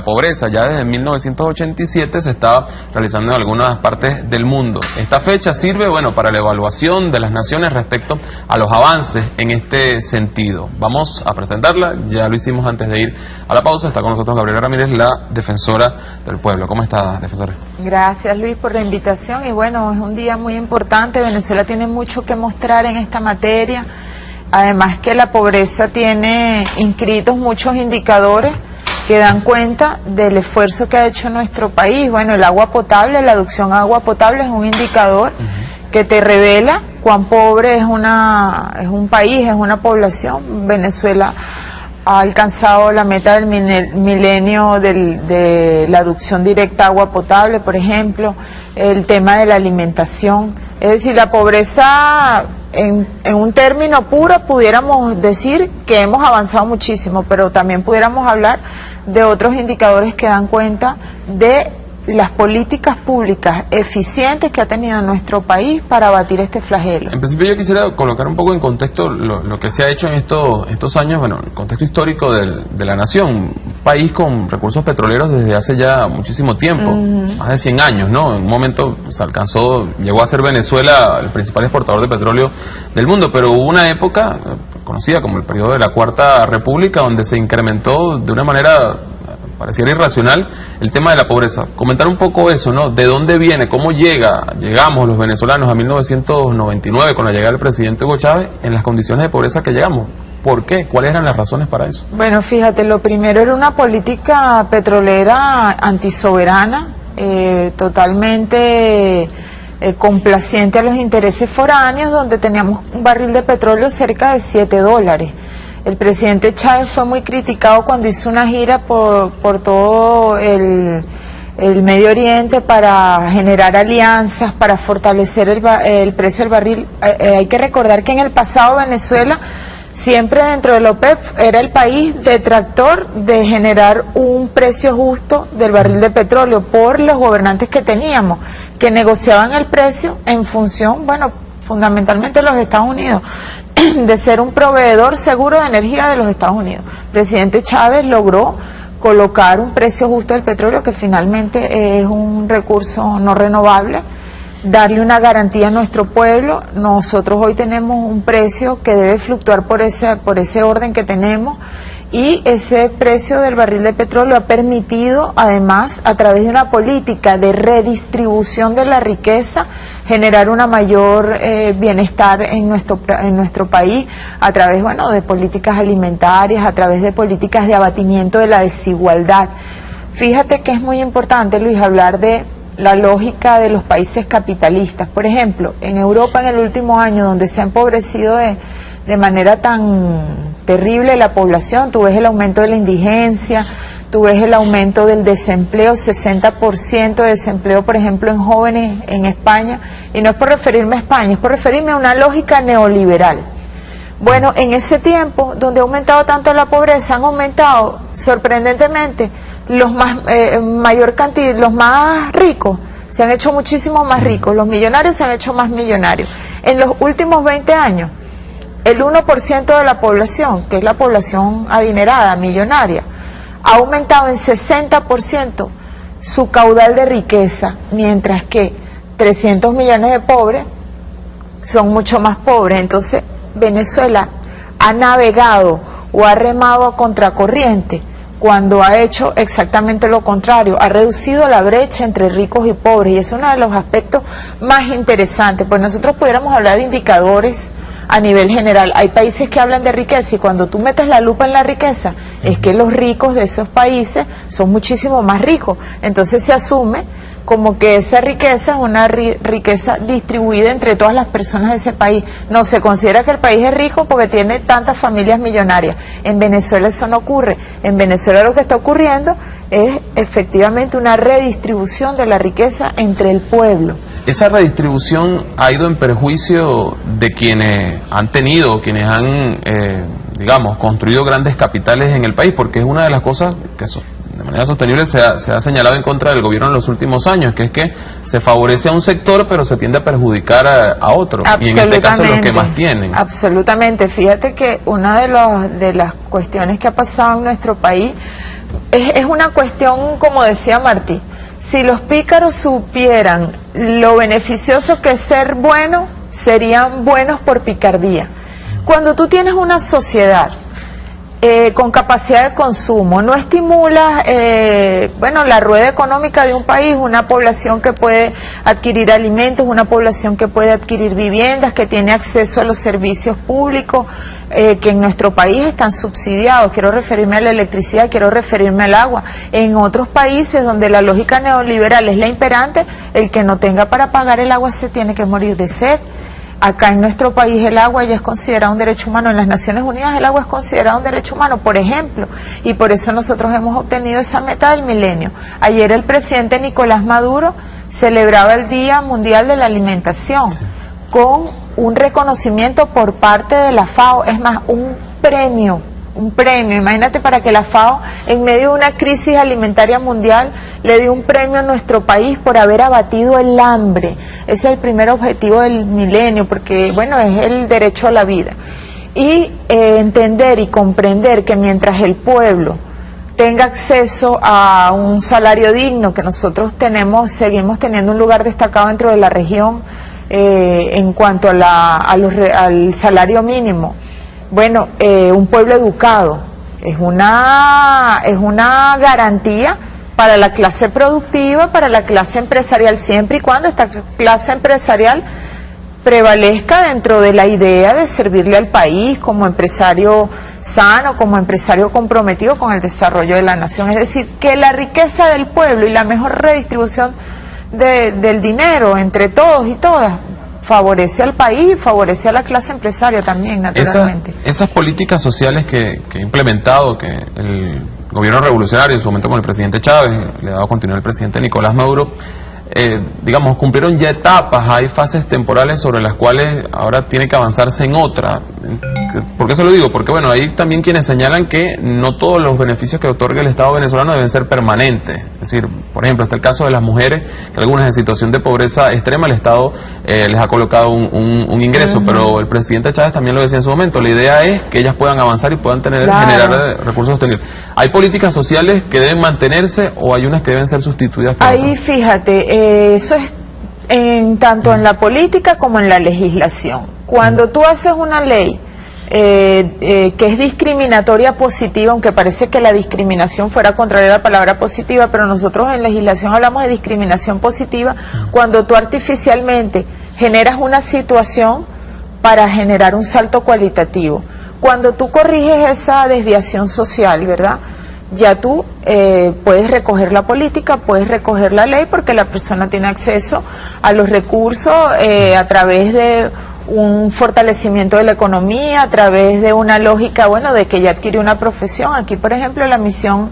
Pobreza. Ya desde 1987 se estaba realizando en algunas partes del mundo. Esta fecha sirve, bueno, para la evaluación de las naciones respecto a los avances en este sentido. Vamos a presentarla, ya lo hicimos antes de ir a la pausa. Está con nosotros Gabriela Ramírez, la defensora del pueblo. ¿Cómo está, defensora? Gracias, Luis, por la invitación. Y bueno, es un día muy importante. Venezuela tiene mucho que mostrar en esta materia. Además que la pobreza tiene inscritos muchos indicadores que dan cuenta del esfuerzo que ha hecho nuestro país. Bueno, el agua potable, la adopción a agua potable es un indicador que te revela cuán pobre es un país, es una población. Venezuela ha alcanzado la meta del milenio de la adopción directa a agua potable, por ejemplo, el tema de la alimentación. Es decir, la pobreza, en un término puro, pudiéramos decir que hemos avanzado muchísimo, pero también pudiéramos hablar de otros indicadores que dan cuenta de las políticas públicas eficientes que ha tenido nuestro país para abatir este flagelo. En principio yo quisiera colocar un poco en contexto lo que se ha hecho en estos años, bueno, el contexto histórico de la nación, un país con recursos petroleros desde hace ya muchísimo tiempo, más de 100 años, ¿no? En un momento llegó a ser Venezuela el principal exportador de petróleo del mundo, pero hubo una época conocida como el periodo de la Cuarta República, donde se incrementó de una manera pareciera irracional el tema de la pobreza. Comentar un poco eso, ¿no? ¿De dónde viene? ¿Cómo llegamos los venezolanos a 1999 con la llegada del presidente Hugo Chávez en las condiciones de pobreza que llegamos? ¿Por qué? ¿Cuáles eran las razones para eso? Bueno, fíjate, lo primero era una política petrolera antisoberana, totalmente complaciente a los intereses foráneos, donde teníamos un barril de petróleo cerca de $7. El presidente Chávez fue muy criticado cuando hizo una gira por todo el Medio Oriente para generar alianzas, para fortalecer el precio del barril. Hay que recordar que en el pasado Venezuela, siempre dentro de la OPEP, era el país detractor de generar un precio justo del barril de petróleo por los gobernantes que teníamos, que negociaban el precio en función, bueno, fundamentalmente los Estados Unidos, de ser un proveedor seguro de energía de los Estados Unidos. El presidente Chávez logró colocar un precio justo del petróleo, que finalmente es un recurso no renovable, darle una garantía a nuestro pueblo. Nosotros hoy tenemos un precio que debe fluctuar por ese orden que tenemos, y ese precio del barril de petróleo ha permitido, además, a través de una política de redistribución de la riqueza, generar una mayor bienestar en nuestro país, a través, bueno, de políticas alimentarias, a través de políticas de abatimiento de la desigualdad. Fíjate que es muy importante, Luis, hablar de la lógica de los países capitalistas. Por ejemplo, en Europa en el último año, donde se ha empobrecido de manera tan terrible la población, tú ves el aumento de la indigencia, tú ves el aumento del desempleo, 60% de desempleo, por ejemplo, en jóvenes en España, y no es por referirme a España, es por referirme a una lógica neoliberal. Bueno, en ese tiempo, donde ha aumentado tanto la pobreza, han aumentado sorprendentemente los más ricos, se han hecho muchísimo más ricos, los millonarios se han hecho más millonarios. En los últimos 20 años, el 1% de la población, que es la población adinerada, millonaria, ha aumentado en 60% su caudal de riqueza, mientras que 300 millones de pobres son mucho más pobres. Entonces, Venezuela ha navegado o ha remado a contracorriente cuando ha hecho exactamente lo contrario, ha reducido la brecha entre ricos y pobres, y es uno de los aspectos más interesantes. Pues nosotros pudiéramos hablar de indicadores a nivel general. Hay países que hablan de riqueza, y cuando tú metes la lupa en la riqueza, es que los ricos de esos países son muchísimo más ricos. Entonces se asume como que esa riqueza es una riqueza distribuida entre todas las personas de ese país. No se considera que el país es rico porque tiene tantas familias millonarias. En Venezuela eso no ocurre. En Venezuela lo que está ocurriendo es efectivamente una redistribución de la riqueza entre el pueblo. Esa redistribución ha ido en perjuicio de quienes han tenido, quienes han, digamos, construido grandes capitales en el país, porque es una de las cosas que de manera sostenible se ha señalado en contra del gobierno en los últimos años, que es que se favorece a un sector pero se tiende a perjudicar a otro, y en este caso los que más tienen. Absolutamente, fíjate que una de las cuestiones que ha pasado en nuestro país es una cuestión, como decía Martí, si los pícaros supieran lo beneficioso que es ser bueno, serían buenos por picardía. Cuando tú tienes una sociedad con capacidad de consumo, no estimulas la rueda económica de un país, una población que puede adquirir alimentos, una población que puede adquirir viviendas, que tiene acceso a los servicios públicos que en nuestro país están subsidiados. Quiero referirme a la electricidad, quiero referirme al agua. En otros países donde la lógica neoliberal es la imperante, el que no tenga para pagar el agua se tiene que morir de sed. Acá en nuestro país el agua ya es considerado un derecho humano. En las Naciones Unidas el agua es considerado un derecho humano, por ejemplo, y por eso nosotros hemos obtenido esa meta del milenio. Ayer el presidente Nicolás Maduro celebraba el Día Mundial de la Alimentación, con un reconocimiento por parte de la FAO, es más, un premio, imagínate, para que la FAO en medio de una crisis alimentaria mundial le dio un premio a nuestro país por haber abatido el hambre. Ese es el primer objetivo del milenio, porque bueno, es el derecho a la vida. Y entender y comprender que mientras el pueblo tenga acceso a un salario digno, que nosotros seguimos teniendo un lugar destacado dentro de la región en cuanto al salario mínimo. Bueno, un pueblo educado es una garantía para la clase productiva, para la clase empresarial, siempre y cuando esta clase empresarial prevalezca dentro de la idea de servirle al país como empresario sano, como empresario comprometido con el desarrollo de la nación. Es decir, que la riqueza del pueblo y la mejor redistribución del dinero entre todos y todas favorece al país y favorece a la clase empresaria también, naturalmente. Esas políticas sociales que ha implementado, que el gobierno revolucionario en su momento con el presidente Chávez, le ha dado continuidad al presidente Nicolás Maduro, digamos, cumplieron ya etapas, hay fases temporales sobre las cuales ahora tiene que avanzarse en otra. ¿Por qué se lo digo? Porque bueno, hay también quienes señalan que no todos los beneficios que otorga el Estado venezolano deben ser permanentes. Es decir, por ejemplo, está el caso de las mujeres, que algunas en situación de pobreza extrema el Estado les ha colocado un ingreso, pero el presidente Chávez también lo decía en su momento, la idea es que ellas puedan avanzar y puedan generar recursos sostenibles. ¿Hay políticas sociales que deben mantenerse o hay unas que deben ser sustituidas por otras? Ahí fíjate, eso es tanto en la política como en la legislación. Cuando tú haces una ley que es discriminatoria positiva, aunque parece que la discriminación fuera contraria a la palabra positiva, pero nosotros en legislación hablamos de discriminación positiva, cuando tú artificialmente generas una situación para generar un salto cualitativo. Cuando tú corriges esa desviación social, ¿verdad?, ya tú puedes recoger la política, puedes recoger la ley, porque la persona tiene acceso a los recursos a través de un fortalecimiento de la economía, a través de una lógica, bueno, de que ya adquirió una profesión. Aquí, por ejemplo, la misión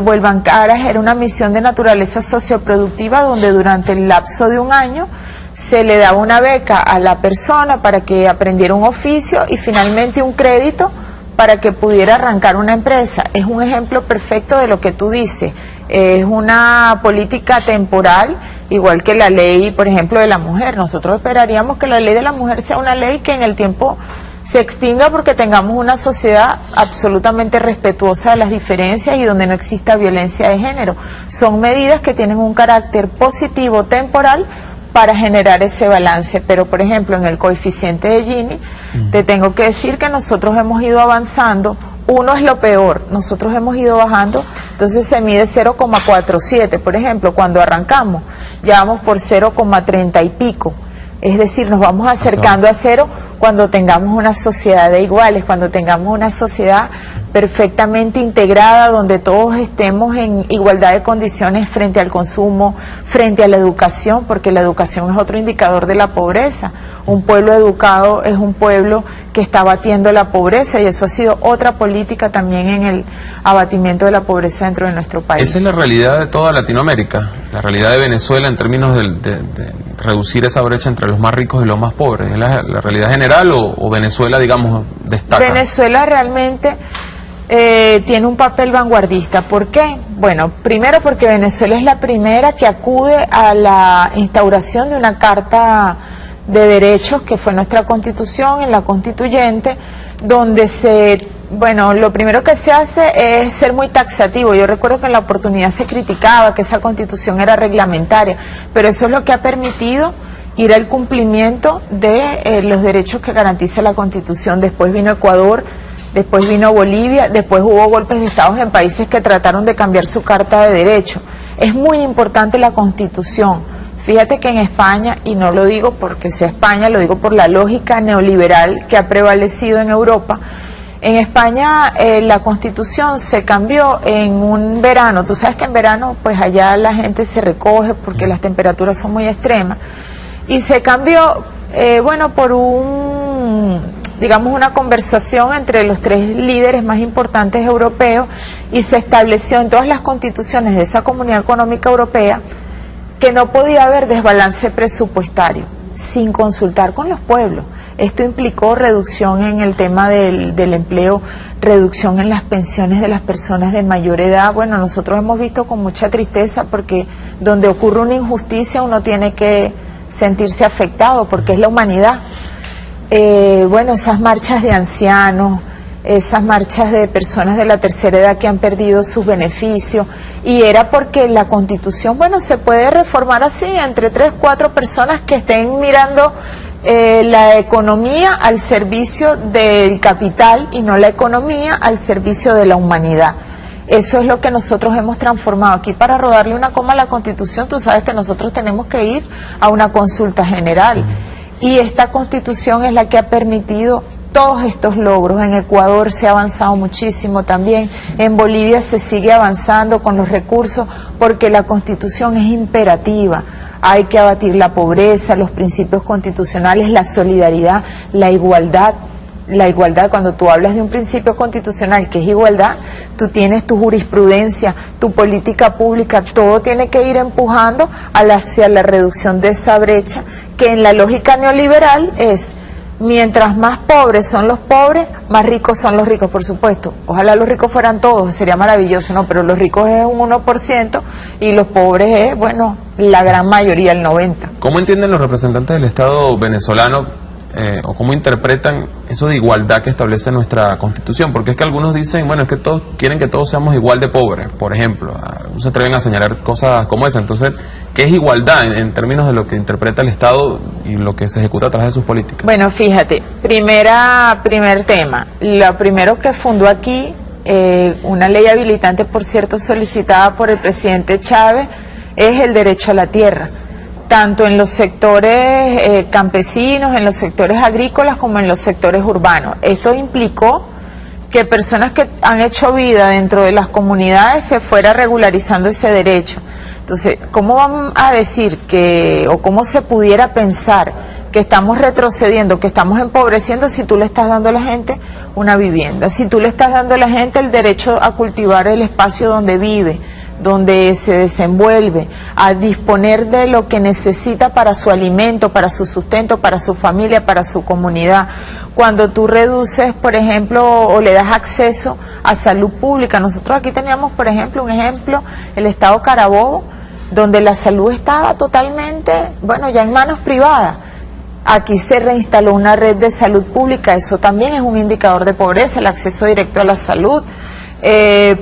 Vuelvan Caras era una misión de naturaleza socioproductiva, donde durante el lapso de un año se le daba una beca a la persona para que aprendiera un oficio y finalmente un crédito para que pudiera arrancar una empresa. Es un ejemplo perfecto de lo que tú dices. Es una política temporal, igual que la ley, por ejemplo, de la mujer. Nosotros esperaríamos que la ley de la mujer sea una ley que en el tiempo se extinga, porque tengamos una sociedad absolutamente respetuosa de las diferencias y donde no exista violencia de género. Son medidas que tienen un carácter positivo temporal para generar ese balance, pero por ejemplo en el coeficiente de Gini, te tengo que decir que nosotros hemos ido avanzando. Uno es lo peor, nosotros hemos ido bajando, entonces se mide 0,47, por ejemplo, cuando arrancamos, ya vamos por 0,30 y pico, es decir, nos vamos acercando a cero cuando tengamos una sociedad de iguales, cuando tengamos una sociedad perfectamente integrada, donde todos estemos en igualdad de condiciones frente al consumo, frente a la educación, porque la educación es otro indicador de la pobreza. Un pueblo educado es un pueblo que está abatiendo la pobreza, y eso ha sido otra política también en el abatimiento de la pobreza dentro de nuestro país. Esa es la realidad de toda Latinoamérica, la realidad de Venezuela en términos de reducir esa brecha entre los más ricos y los más pobres. ¿Es la realidad general o Venezuela, digamos, destaca? Venezuela realmente tiene un papel vanguardista. ¿Por qué? Bueno, primero porque Venezuela es la primera que acude a la instauración de una Carta de Derechos, que fue nuestra Constitución, en la Constituyente, donde lo primero que se hace es ser muy taxativo. Yo recuerdo que en la oportunidad se criticaba que esa Constitución era reglamentaria, pero eso es lo que ha permitido ir al cumplimiento de los derechos que garantiza la Constitución. Después vino Ecuador, después vino Bolivia, después hubo golpes de estados en países que trataron de cambiar su Carta de Derechos. Es muy importante la Constitución. Fíjate que en España, y no lo digo porque sea España, lo digo por la lógica neoliberal que ha prevalecido en Europa, en España la Constitución se cambió en un verano. Tú sabes que en verano pues allá la gente se recoge porque las temperaturas son muy extremas, y se cambió, por una conversación entre los 3 líderes más importantes europeos, y se estableció en todas las constituciones de esa Comunidad Económica Europea que no podía haber desbalance presupuestario sin consultar con los pueblos. Esto implicó reducción en el tema del empleo, reducción en las pensiones de las personas de mayor edad. Bueno, nosotros hemos visto con mucha tristeza, porque donde ocurre una injusticia uno tiene que sentirse afectado, porque es la humanidad. Esas marchas de ancianos, esas marchas de personas de la tercera edad que han perdido sus beneficios, y era porque la Constitución, se puede reformar así, entre 3, 4 personas que estén mirando la economía al servicio del capital y no la economía al servicio de la humanidad. Eso es lo que nosotros hemos transformado aquí. Para rodarle una coma a la Constitución, tú sabes que nosotros tenemos que ir a una consulta general, y esta Constitución es la que ha permitido todos estos logros. En Ecuador se ha avanzado muchísimo también, en Bolivia se sigue avanzando con los recursos, porque la Constitución es imperativa. Hay que abatir la pobreza, los principios constitucionales, la solidaridad, la igualdad. La igualdad, cuando tú hablas de un principio constitucional que es igualdad, tú tienes tu jurisprudencia, tu política pública, todo tiene que ir empujando hacia la reducción de esa brecha, que en la lógica neoliberal es: mientras más pobres son los pobres, más ricos son los ricos. Por supuesto, ojalá los ricos fueran todos, sería maravilloso, ¿no? Pero los ricos es un 1% y los pobres es, la gran mayoría, el 90%. ¿Cómo entienden los representantes del Estado venezolano o cómo interpretan eso de igualdad que establece nuestra Constitución? Porque es que algunos dicen, es que todos quieren que todos seamos igual de pobres, por ejemplo. No se atreven a señalar cosas como esa. Entonces, ¿qué es igualdad en términos de lo que interpreta el Estado y lo que se ejecuta a través de sus políticas? Bueno, fíjate, primer tema. Lo primero que fundó aquí, una ley habilitante, por cierto, solicitada por el presidente Chávez, es el derecho a la tierra, tanto en los sectores campesinos, en los sectores agrícolas, como en los sectores urbanos. Esto implicó que personas que han hecho vida dentro de las comunidades se fuera regularizando ese derecho. Entonces, ¿cómo vamos a decir o cómo se pudiera pensar que estamos retrocediendo, que estamos empobreciendo, si tú le estás dando a la gente una vivienda, si tú le estás dando a la gente el derecho a cultivar el espacio donde vive, donde se desenvuelve, a disponer de lo que necesita para su alimento, para su sustento, para su familia, para su comunidad? Cuando tú reduces, por ejemplo, o le das acceso a salud pública. Nosotros aquí teníamos, por ejemplo, el estado Carabobo, donde la salud estaba totalmente, ya en manos privadas. Aquí se reinstaló una red de salud pública. Eso también es un indicador de pobreza, el acceso directo a la salud.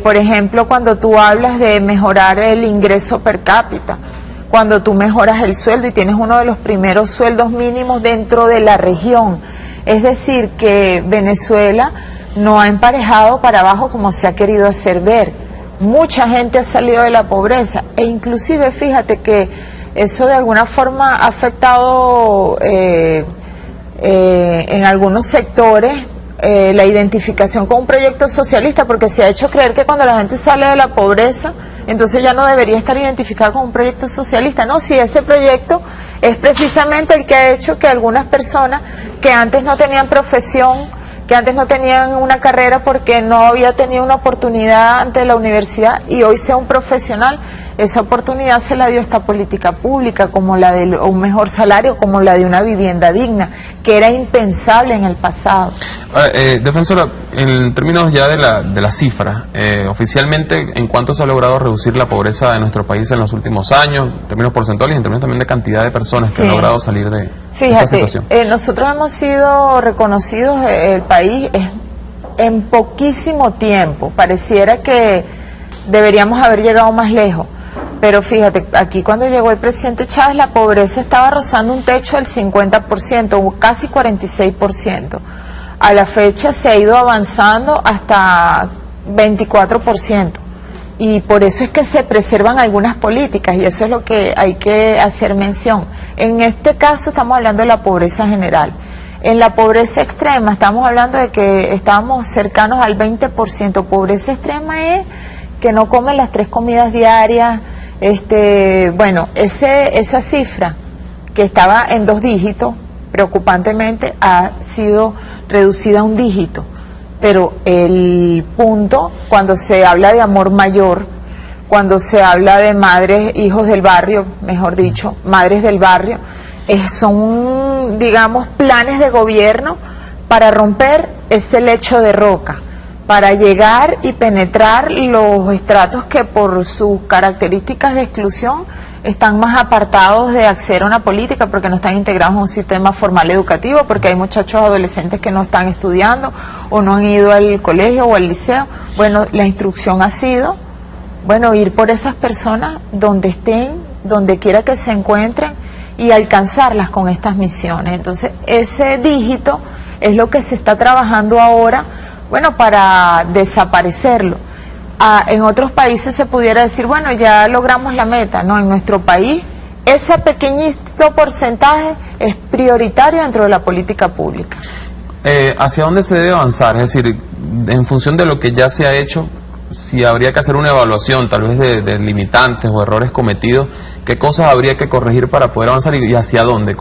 Por ejemplo, cuando tú hablas de mejorar el ingreso per cápita, cuando tú mejoras el sueldo y tienes uno de los primeros sueldos mínimos dentro de la región, es decir, que Venezuela no ha emparejado para abajo como se ha querido hacer ver. Mucha gente ha salido de la pobreza, e inclusive fíjate que eso de alguna forma ha afectado en algunos sectores la identificación con un proyecto socialista, porque se ha hecho creer que cuando la gente sale de la pobreza, entonces ya no debería estar identificada con un proyecto socialista. No, si ese proyecto es precisamente el que ha hecho que algunas personas que antes no tenían profesión, que antes no tenían una carrera porque no había tenido una oportunidad ante la universidad, y hoy sea un profesional, esa oportunidad se la dio esta política pública, como la de un mejor salario, como la de una vivienda digna, que era impensable en el pasado. Defensora, en términos ya de la cifra, oficialmente, ¿en cuánto se ha logrado reducir la pobreza de nuestro país en los últimos años, en términos porcentuales y en términos también de cantidad de personas que han logrado salir de esta situación? Nosotros hemos sido reconocidos, el país, en poquísimo tiempo. Pareciera que deberíamos haber llegado más lejos. Pero fíjate, aquí cuando llegó el presidente Chávez, la pobreza estaba rozando un techo del 50%, casi 46%. A la fecha se ha ido avanzando hasta 24%. Y por eso es que se preservan algunas políticas, y eso es lo que hay que hacer mención. En este caso estamos hablando de la pobreza general. En la pobreza extrema estamos hablando de que estamos cercanos al 20%. Pobreza extrema es que no comen las 3 comidas diarias. Bueno, esa cifra que estaba en 2 dígitos, preocupantemente ha sido reducida a 1 dígito, pero el punto, cuando se habla de amor mayor, cuando se habla de madres, hijos del barrio, mejor dicho, madres del barrio, son, digamos, planes de gobierno para romper ese lecho de roca, para llegar y penetrar los estratos que por sus características de exclusión están más apartados de acceder a una política, porque no están integrados en un sistema formal educativo, porque hay muchachos adolescentes que no están estudiando o no han ido al colegio o al liceo. Bueno, la instrucción ha sido, ir por esas personas donde estén, donde quiera que se encuentren, y alcanzarlas con estas misiones. Entonces, ese dígito es lo que se está trabajando ahora, para desaparecerlo. En otros países se pudiera decir, ya logramos la meta. No, en nuestro país ese pequeñito porcentaje es prioritario dentro de la política pública. ¿Hacia dónde se debe avanzar? Es decir, en función de lo que ya se ha hecho, si habría que hacer una evaluación tal vez de limitantes o errores cometidos, ¿qué cosas habría que corregir para poder avanzar y hacia dónde?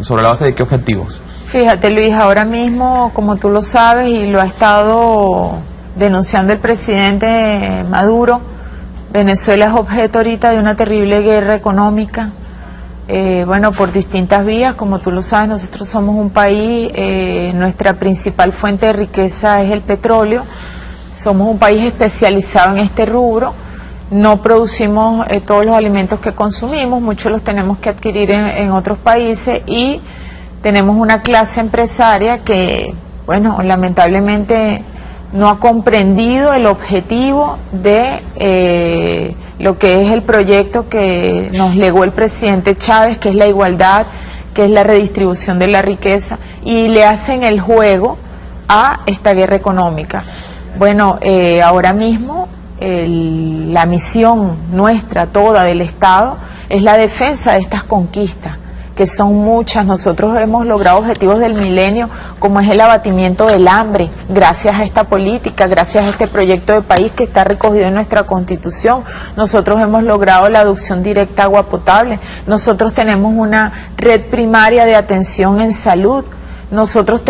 ¿Sobre la base de qué objetivos? Fíjate, Luis, ahora mismo, como tú lo sabes y lo ha estado denunciando el presidente Maduro, Venezuela es objeto ahorita de una terrible guerra económica, por distintas vías. Como tú lo sabes, nosotros somos un país, nuestra principal fuente de riqueza es el petróleo, somos un país especializado en este rubro, no producimos todos los alimentos que consumimos, muchos los tenemos que adquirir en otros países, y tenemos una clase empresaria que, lamentablemente no ha comprendido el objetivo de lo que es el proyecto que nos legó el presidente Chávez, que es la igualdad, que es la redistribución de la riqueza, y le hacen el juego a esta guerra económica. Ahora mismo la misión nuestra toda del Estado es la defensa de estas conquistas, que son muchas. Nosotros hemos logrado objetivos del milenio, como es el abatimiento del hambre, gracias a esta política, gracias a este proyecto de país que está recogido en nuestra Constitución. Nosotros hemos logrado la adopción directa a agua potable, nosotros tenemos una red primaria de atención en salud, nosotros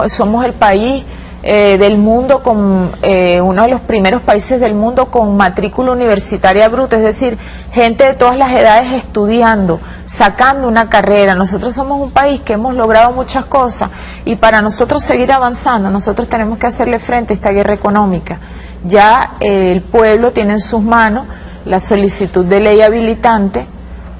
somos el país del mundo uno de los primeros países del mundo con matrícula universitaria bruta, es decir, gente de todas las edades estudiando, sacando una carrera. Nosotros somos un país que hemos logrado muchas cosas, y para nosotros seguir avanzando, nosotros tenemos que hacerle frente a esta guerra económica. Ya el pueblo tiene en sus manos la solicitud de ley habilitante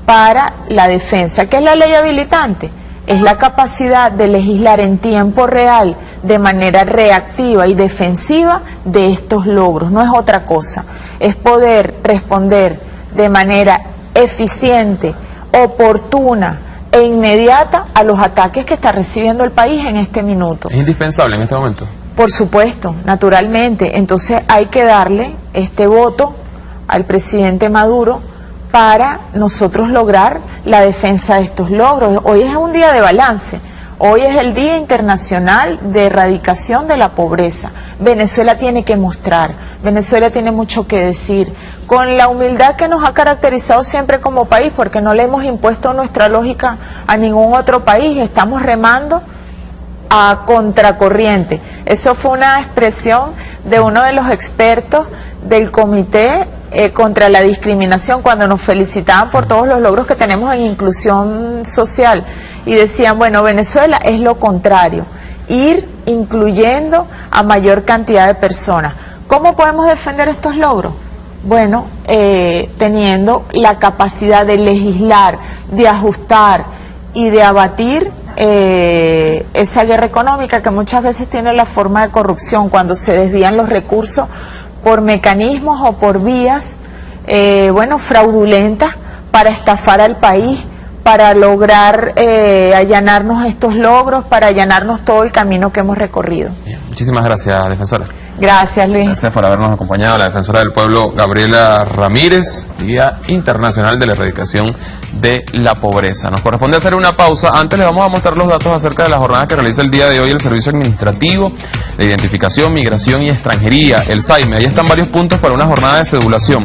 para la defensa. ¿Qué es la ley habilitante? Es la capacidad de legislar en tiempo real, de manera reactiva y defensiva de estos logros. No es otra cosa, es poder responder de manera eficiente, oportuna e inmediata a los ataques que está recibiendo el país en este minuto. ¿Es indispensable en este momento? Por supuesto, naturalmente. Entonces hay que darle este voto al presidente Maduro para nosotros lograr la defensa de estos logros. Hoy es un día de balance. Hoy es el Día Internacional de Erradicación de la Pobreza. Venezuela tiene que mostrar, Venezuela tiene mucho que decir, con la humildad que nos ha caracterizado siempre como país, porque no le hemos impuesto nuestra lógica a ningún otro país, estamos remando a contracorriente. Eso fue una expresión de uno de los expertos del comité contra la discriminación, cuando nos felicitaban por todos los logros que tenemos en inclusión social, y decían, bueno, Venezuela es lo contrario, ir incluyendo a mayor cantidad de personas. ¿Cómo podemos defender estos logros? Bueno, teniendo la capacidad de legislar, de ajustar y de abatir esa guerra económica que muchas veces tiene la forma de corrupción, cuando se desvían los recursos por mecanismos o por vías fraudulentas para estafar al país, para lograr allanarnos estos logros, para allanarnos todo el camino que hemos recorrido. Bien, muchísimas gracias, defensora. Gracias, Luis. Gracias por habernos acompañado, la defensora del pueblo Gabriela Ramírez, Día Internacional de la Erradicación de la Pobreza. Nos corresponde hacer una pausa. Antes les vamos a mostrar los datos acerca de la jornada que realiza el día de hoy el Servicio Administrativo de Identificación, Migración y Extranjería, el SAIME. Ahí están varios puntos para una jornada de cedulación.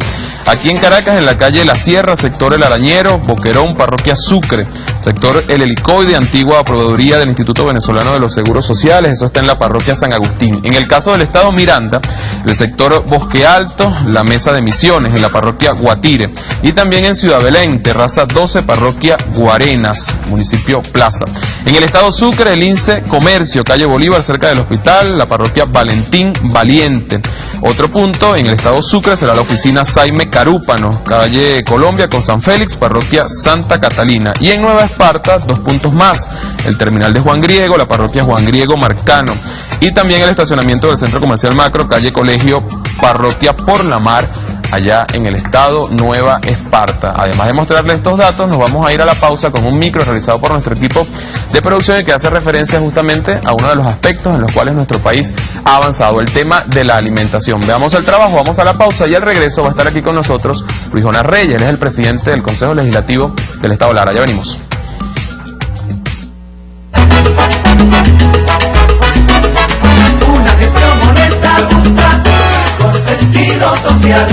Aquí en Caracas, en la calle La Sierra, sector El Arañero, Boquerón, parroquia Sucre, sector El Helicoide, antigua proveeduría del Instituto Venezolano de los Seguros Sociales, eso está en la parroquia San Agustín. En el caso del estado Miranda, el sector Bosque Alto, la Mesa de Misiones, en la parroquia Guatire, y también en Ciudad Belén, terraza 12, parroquia Guarenas, municipio Plaza. En el estado Sucre, el INSE Comercio, calle Bolívar, cerca del hospital, la parroquia Valentín Valiente. Otro punto, en el estado Sucre, será la oficina Saime Carúpano, calle Colombia con San Félix, parroquia Santa Catalina. Y en Nueva Esparta, 2 puntos más, el terminal de Juan Griego, la parroquia Juan Griego Marcano. Y también el estacionamiento del Centro Comercial Macro, calle Colegio, parroquia Por la Mar, allá en el estado Nueva Esparta. Además de mostrarles estos datos, nos vamos a ir a la pausa con un micro realizado por nuestro equipo de producción y que hace referencia justamente a uno de los aspectos en los cuales nuestro país ha avanzado, el tema de la alimentación. Veamos el trabajo, vamos a la pausa y al regreso va a estar aquí con nosotros Luis Jonas Reyes, él es el presidente del Consejo Legislativo del Estado Lara. Ya venimos. Una gestión honesta, justa, con sentido social.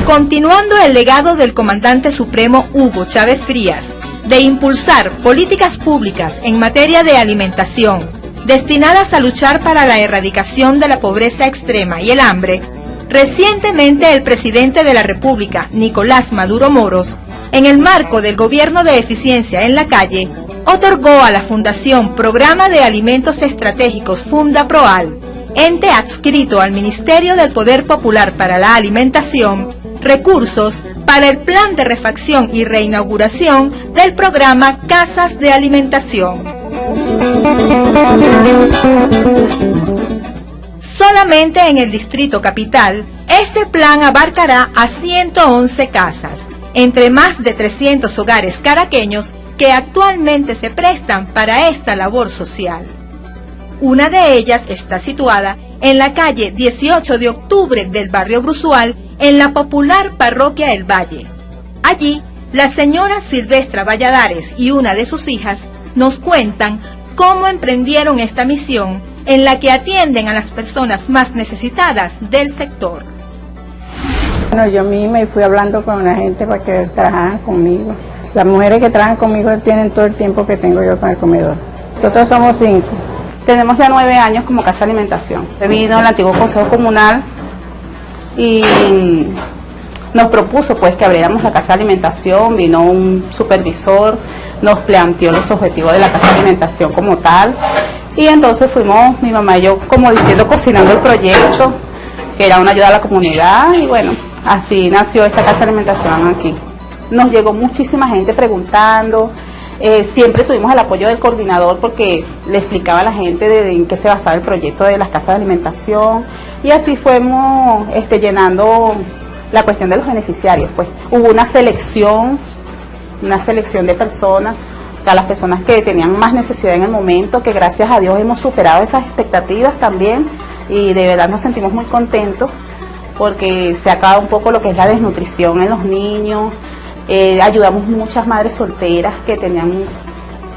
Continuando el legado del comandante supremo Hugo Chávez Frías, de impulsar políticas públicas en materia de alimentación, destinadas a luchar para la erradicación de la pobreza extrema y el hambre, recientemente el presidente de la República, Nicolás Maduro Moros, en el marco del Gobierno de Eficiencia en la Calle, otorgó a la Fundación Programa de Alimentos Estratégicos Fundaproal, ente adscrito al Ministerio del Poder Popular para la Alimentación, recursos para el plan de refacción y reinauguración del programa Casas de Alimentación. Solamente en el Distrito Capital, este plan abarcará a 111 casas, entre más de 300 hogares caraqueños que actualmente se prestan para esta labor social. Una de ellas está situada en la calle 18 de octubre del barrio Bruzual, en la popular parroquia El Valle. Allí, la señora Silvestra Valladares y una de sus hijas nos cuentan cómo emprendieron esta misión en la que atienden a las personas más necesitadas del sector. Bueno, yo misma fui hablando con la gente para que trabajaran conmigo. Las mujeres que trabajan conmigo tienen todo el tiempo que tengo yo con el comedor. Nosotros somos 5. Tenemos ya 9 años como Casa de Alimentación. Vino el antiguo Consejo Comunal y nos propuso pues que abriéramos la Casa de Alimentación. Vino un supervisor, nos planteó los objetivos de la Casa de Alimentación como tal. Y entonces fuimos, mi mamá y yo, como diciendo, cocinando el proyecto, que era una ayuda a la comunidad, y bueno, así nació esta Casa de Alimentación aquí. Nos llegó muchísima gente preguntando, siempre tuvimos el apoyo del coordinador porque le explicaba a la gente en qué se basaba el proyecto de las casas de alimentación, y así fuimos llenando la cuestión de los beneficiarios. Pues hubo una selección de personas, o sea, las personas que tenían más necesidad en el momento, que gracias a Dios hemos superado esas expectativas también, y de verdad nos sentimos muy contentos porque se acaba un poco lo que es la desnutrición en los niños. Ayudamos muchas madres solteras que tenían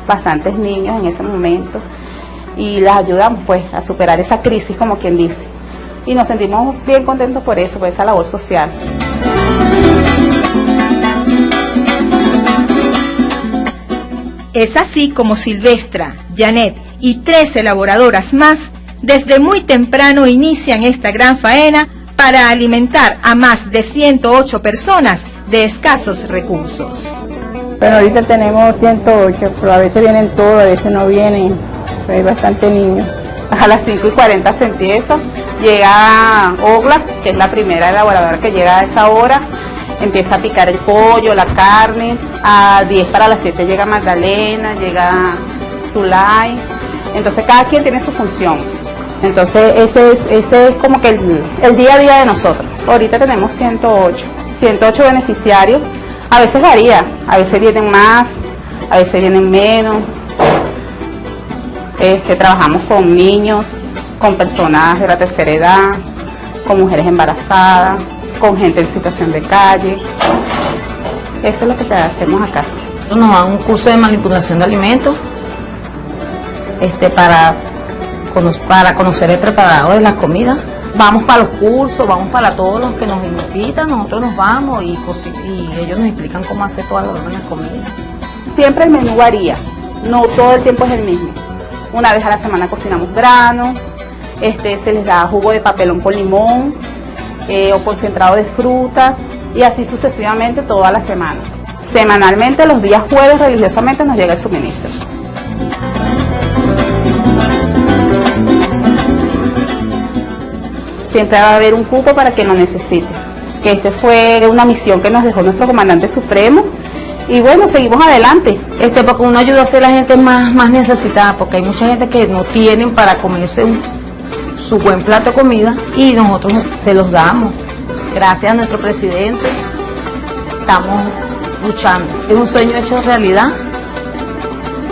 bastantes niños en ese momento y las ayudamos pues a superar esa crisis, como quien dice, y nos sentimos bien contentos por eso, por esa labor social. Es así como Silvestra, Janet y 3 elaboradoras más desde muy temprano inician esta gran faena para alimentar a más de 108 personas de escasos recursos. Pero ahorita tenemos 108, pero a veces vienen todos, a veces no vienen, hay bastante niños. A las 5:40 se empieza, llega Ogla, que es la primera elaboradora que llega a esa hora, empieza a picar el pollo, la carne, a 10 para las 7 llega Magdalena, llega Zulay, entonces cada quien tiene su función. Entonces ese es como que el día a día de nosotros. Ahorita tenemos 108 beneficiarios, a veces varía, a veces vienen más, a veces vienen menos. Trabajamos con niños, con personas de la tercera edad, con mujeres embarazadas, con gente en situación de calle. Eso es lo que hacemos acá. Nos dan un curso de manipulación de alimentos para conocer el preparado de las comidas. Vamos para los cursos, vamos para todos los que nos invitan, nosotros nos vamos y ellos nos explican cómo hacer todas las comidas. Siempre el menú varía, no todo el tiempo es el mismo. Una vez a la semana cocinamos granos, se les da jugo de papelón con limón o concentrado de frutas y así sucesivamente toda la semana. Semanalmente, los días jueves religiosamente nos llega el suministro. Siempre va a haber un cupo para quien lo necesite. Que fue una misión que nos dejó nuestro comandante supremo. Y bueno, seguimos adelante. Porque uno ayuda a ser la gente más necesitada, porque hay mucha gente que no tienen para comerse su buen plato de comida y nosotros se los damos. Gracias a nuestro presidente, estamos luchando. Es un sueño hecho realidad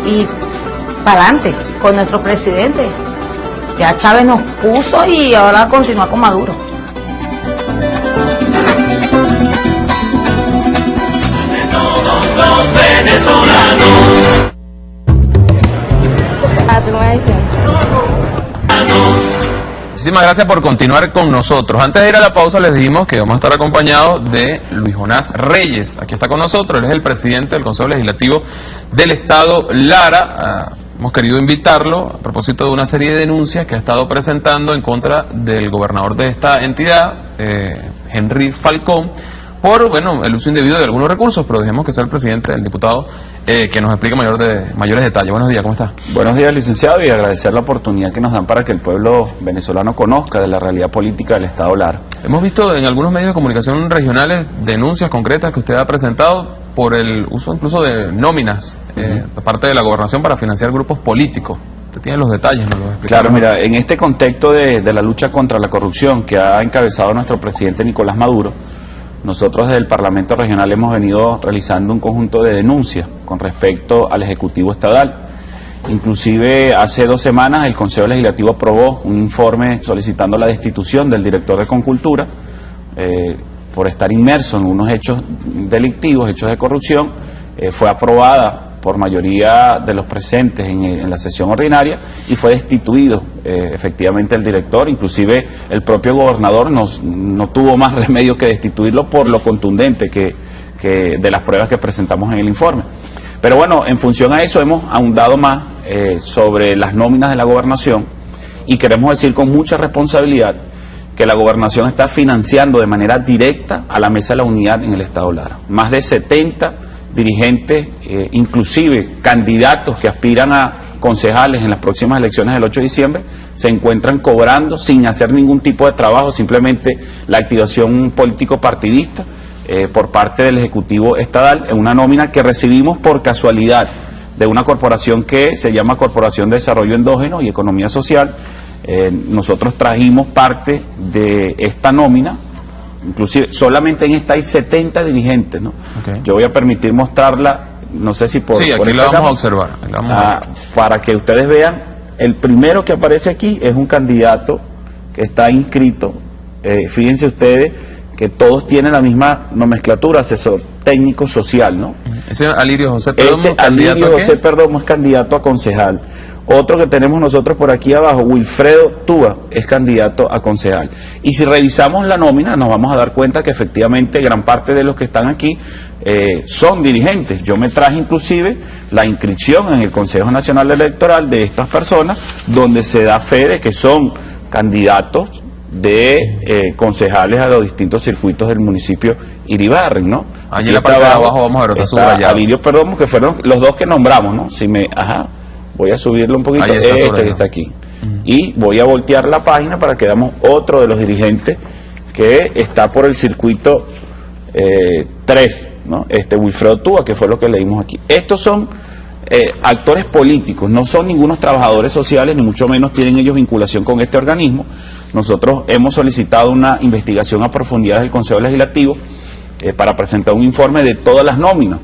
y para adelante con nuestro presidente. Ya Chávez nos puso y ahora continúa con Maduro. Los venezolanos. Muchísimas gracias por continuar con nosotros. Antes de ir a la pausa les dijimos que vamos a estar acompañados de Luis Jonás Reyes. Aquí está con nosotros, él es el presidente del Consejo Legislativo del Estado Lara. Hemos querido invitarlo a propósito de una serie de denuncias que ha estado presentando en contra del gobernador de esta entidad, Henry Falcón, por el uso indebido de algunos recursos, pero dejemos que sea el presidente, el diputado, que nos explique mayores detalles. Buenos días, ¿cómo está? Buenos días, licenciado, y agradecer la oportunidad que nos dan para que el pueblo venezolano conozca de la realidad política del Estado Lara. Hemos visto en algunos medios de comunicación regionales denuncias concretas que usted ha presentado por el uso incluso de nóminas de parte de la gobernación para financiar grupos políticos. Usted tiene los detalles, ¿no? Claro, mira, en este contexto de la lucha contra la corrupción que ha encabezado nuestro presidente Nicolás Maduro, nosotros desde el Parlamento Regional hemos venido realizando un conjunto de denuncias con respecto al Ejecutivo Estatal. Inclusive hace 2 semanas el Consejo Legislativo aprobó un informe solicitando la destitución del director de Concultura por estar inmerso en unos hechos delictivos, hechos de corrupción. Fue aprobada por mayoría de los presentes en la sesión ordinaria y fue destituido efectivamente el director. Inclusive el propio gobernador no tuvo más remedio que destituirlo por lo contundente que de las pruebas que presentamos en el informe. Pero bueno, en función a eso hemos ahondado más sobre las nóminas de la gobernación y queremos decir con mucha responsabilidad que la gobernación está financiando de manera directa a la Mesa de la Unidad en el Estado Lara. Más de 70 dirigentes, inclusive candidatos que aspiran a concejales en las próximas elecciones del 8 de diciembre, se encuentran cobrando sin hacer ningún tipo de trabajo, simplemente la activación político-partidista por parte del Ejecutivo Estatal, en una nómina que recibimos por casualidad de una corporación que se llama Corporación de Desarrollo Endógeno y Economía Social. Nosotros trajimos parte de esta nómina. Inclusive solamente en esta hay 70 dirigentes, ¿no? Okay. Yo voy a permitir mostrarla, no sé si por... Sí, aquí la vamos a observar. Para que ustedes vean, el primero que aparece aquí es un candidato que está inscrito. Fíjense ustedes que todos tienen la misma nomenclatura, asesor técnico social, ¿no? Ese Alirio José Perdomo, Alirio José Perdomo es candidato a concejal. Otro que tenemos nosotros por aquí abajo, Wilfredo Túa, es candidato a concejal. Y si revisamos la nómina, nos vamos a dar cuenta que efectivamente gran parte de los que están aquí son dirigentes. Yo me traje inclusive la inscripción en el Consejo Nacional Electoral de estas personas, donde se da fe de que son candidatos de concejales a los distintos circuitos del municipio Iribarren, ¿no? Allí en la parte de abajo vamos a ver, está subrayado. Alirio Perdomo, que fueron los dos que nombramos, ¿no? Si me, voy a subirlo un poquito, que está aquí. Y voy a voltear la página para que veamos otro de los dirigentes que está por el circuito 3, ¿no? Wilfredo Túa, que fue lo que leímos aquí. Estos son actores políticos, no son ningunos trabajadores sociales, ni mucho menos tienen ellos vinculación con este organismo. Nosotros hemos solicitado una investigación a profundidad del Consejo Legislativo para presentar un informe de todas las nóminas,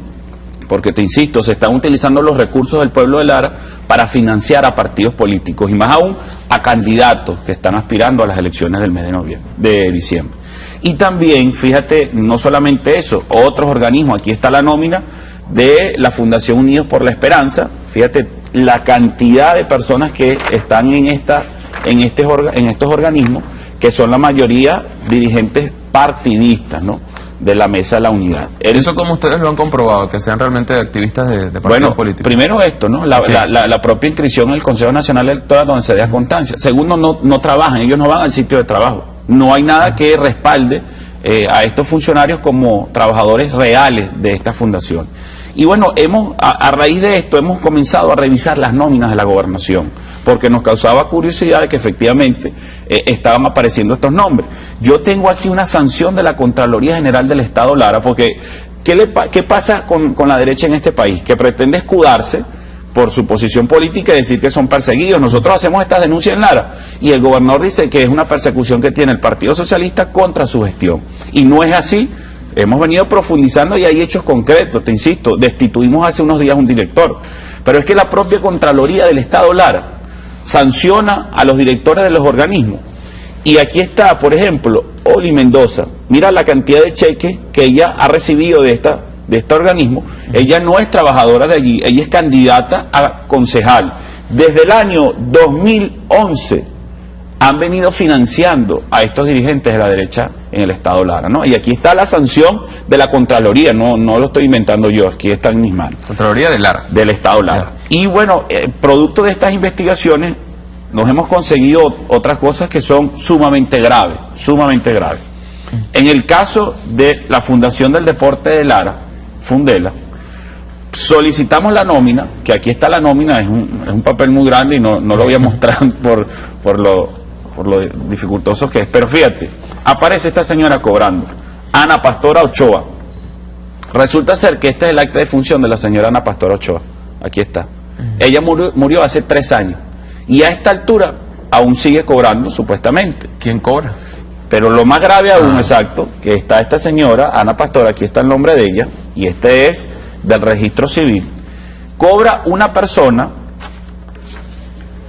porque te insisto, se están utilizando los recursos del pueblo de Lara para financiar a partidos políticos, y más aún a candidatos que están aspirando a las elecciones del mes de diciembre. Y también, fíjate, no solamente eso, otros organismos, aquí está la nómina de la Fundación Unidos por la Esperanza, fíjate la cantidad de personas que están en estos organismos, que son la mayoría dirigentes partidistas, ¿no?, de la Mesa de la Unidad. ¿Eso cómo ustedes lo han comprobado, que sean realmente activistas de partidos políticos? Primero esto, ¿no? La propia inscripción en el Consejo Nacional Electoral, donde se da constancia. Segundo, no trabajan, ellos no van al sitio de trabajo. No hay nada que respalde a estos funcionarios como trabajadores reales de esta fundación. Y bueno, a raíz de esto hemos comenzado a revisar las nóminas de la gobernación, porque nos causaba curiosidad de que efectivamente estaban apareciendo estos nombres. Yo tengo aquí una sanción de la Contraloría General del Estado Lara, porque ¿qué pasa con la derecha en este país? Que pretende escudarse por su posición política y decir que son perseguidos. Nosotros hacemos estas denuncias en Lara y el gobernador dice que es una persecución que tiene el Partido Socialista contra su gestión. Y no es así. Hemos venido profundizando y hay hechos concretos, te insisto, destituimos hace unos días un director. Pero es que la propia Contraloría del Estado Lara sanciona a los directores de los organismos. Y aquí está, por ejemplo, Oli Mendoza. Mira la cantidad de cheques que ella ha recibido de este organismo. Ella no es trabajadora de allí, ella es candidata a concejal. Desde el año 2011 han venido financiando a estos dirigentes de la derecha en el Estado Lara, ¿no? Y aquí está la sanción de la Contraloría, no lo estoy inventando yo, aquí está en mis manos. Contraloría de Lara. Del Estado Lara. Y bueno, producto de estas investigaciones, nos hemos conseguido otras cosas que son sumamente graves, sumamente graves. En el caso de la Fundación del Deporte de Lara, Fundela, solicitamos la nómina, que aquí está la nómina, es un papel muy grande y no lo voy a mostrar por lo dificultoso que es, pero fíjate, aparece esta señora cobrando, Ana Pastora Ochoa. Resulta ser que este es el acta de función de la señora Ana Pastora Ochoa, aquí está. Ella murió hace 3 años, y a esta altura aún sigue cobrando, supuestamente. ¿Quién cobra? Pero lo más grave aún, exacto, que está esta señora, Ana Pastora, aquí está el nombre de ella, y este es del registro civil. Cobra una persona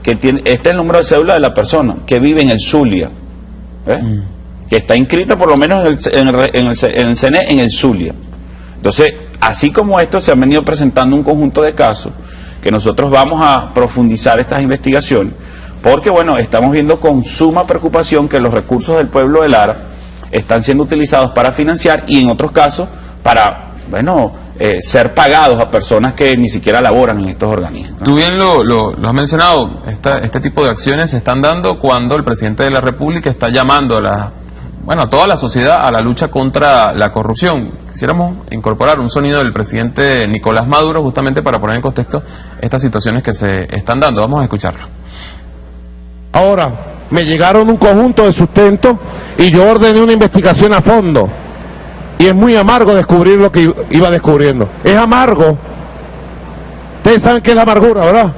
que tiene, este es el número de cédula de la persona, que vive en el Zulia, que está inscrita por lo menos en el CNE en el Zulia. Entonces, así como esto, se han venido presentando un conjunto de casos, que nosotros vamos a profundizar estas investigaciones, porque bueno, estamos viendo con suma preocupación que los recursos del pueblo de Lara están siendo utilizados para financiar y en otros casos para, bueno, ser pagados a personas que ni siquiera laboran en estos organismos, ¿no? Tú bien lo has mencionado, este tipo de acciones se están dando cuando el presidente de la República está llamando a toda la sociedad a la lucha contra la corrupción. Quisiéramos incorporar un sonido del presidente Nicolás Maduro justamente para poner en contexto estas situaciones que se están dando. Vamos a escucharlo. Ahora, me llegaron un conjunto de sustentos y yo ordené una investigación a fondo. Y es muy amargo descubrir lo que iba descubriendo. Es amargo. Ustedes saben qué es la amargura, ¿verdad?